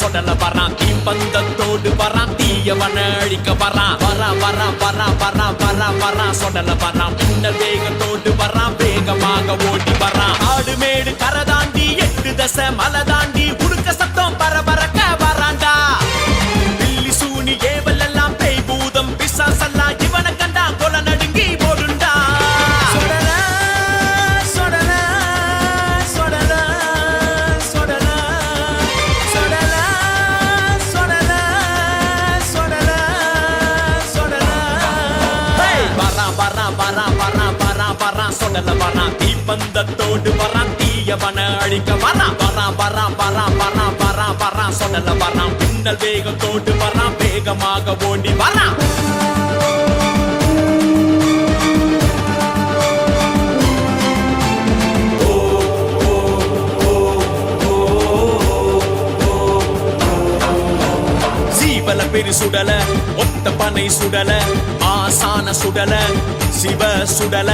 சொடல வரான் தீப்பந்தத்தோடு வரான் தீயவன அழிக்க வரான் வரான் சொடல வரான் மின்னல் வேகத்தோடு வரான் வேகமாக ஓடி வரான் ஆடு மேடு கரை தாண்டி 8 தசை மலை தாண்டி உடுக்க சத்தம் பரபரக்க வரான்டா பில்லி சூனி ஏவல் எல்லாம் பேய் பூதம் பிசாசெல்லாம் இவனை கண்டா கொலை நடுங்கி போடுண்டா சொடல வரான் தீப்பந்தத்தோடு வரான் தீயவன அழிக்க வரான் சொடல வரான் மின்னல் வேகத்தோடு வரான் வேகமாக ஓடி வரான் ஜீவல பெரு சுடல ஒத்த பனை சுடல ஆசான சுடல சிவ சுடல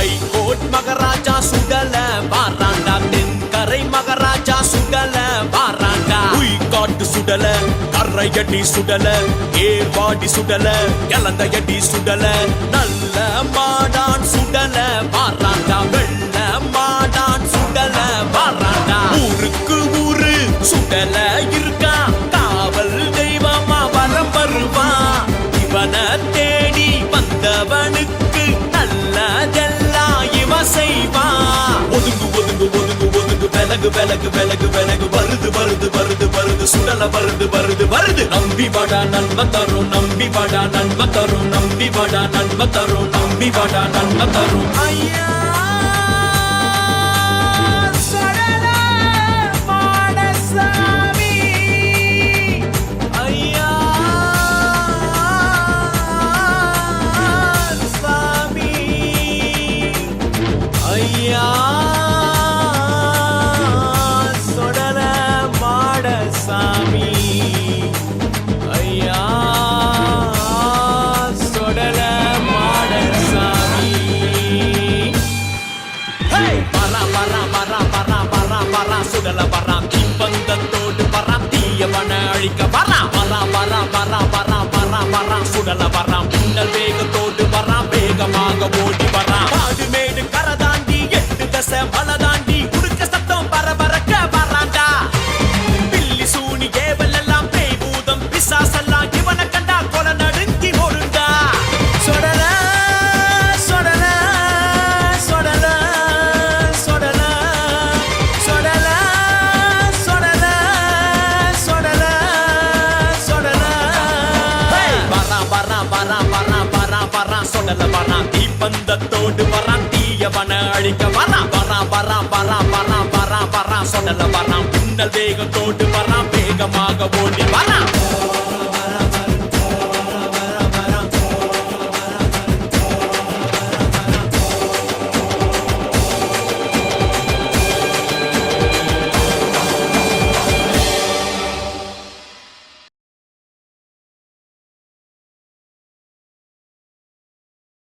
ஐகோட் மகராஜா சுடல வாராண்டா தென்கரை மகராஜா சுடல வாராண்டா உய்காட்டு சுடல கரையடி சுடல ஏர்வாடி சுடல எலந்தையடி சுடல நல்ல மாடான் சுடல வாராண்டா வெள்ள மாடான் சுடல வாராண்டா ஊருக்கு ஊரு சுடல இருக்கா காவல் தெய்வமா வரம் வருவா இவன தேடி வந்தவனுக்கு நல்லதெல்லாம் இவ செய்வா ஒதுங்கு ஒதுங்கு ஒதுங்கு ஒதுங்கு விலகு விலகு விலகு விலகு வருது வருது வருது வருது சுடல வருது வருது வருது நம்பி வாடா நன்மை தரும் நம்பி வாடா நன்மை தரும் நம்பி வாடா நன்மை தரும் நம்பி வாடா நன்மை தரும் ஐயா சொடல மாட சாமி ஐயா சொடல மாட சாமி வரான் சுடல வரான் தீப்பந்தத்தோடு வரான் தீயவன அழிக்க வரான் வரான் சுடல வரான் மின்னல் வேகத்தோடு வரான் வேகமாக ஓடி வரான் காடு மேடு கரை தாண்டி 8 தசை மலை தாண்டி உடுக்க சத்தம் பரபரக்க வரான்டா பில்லி சூனி ஏவல் எல்லாம் பேய் பூதம் பிசாசெல்லாம் இவனை கண்டா கொலை நடுங்கி ஓடுண்டா சொடல சொடல சொடல சொடல சொடல சொடல சொடல சொடல வரான் சொடல வரான் தீப்பந்தத்தோடு வரான் தீயவன அழிக்க வரான் சொடல வரான் மின்னல் வேகத்தோடு வரான் வேகமாக ஓடி வரான்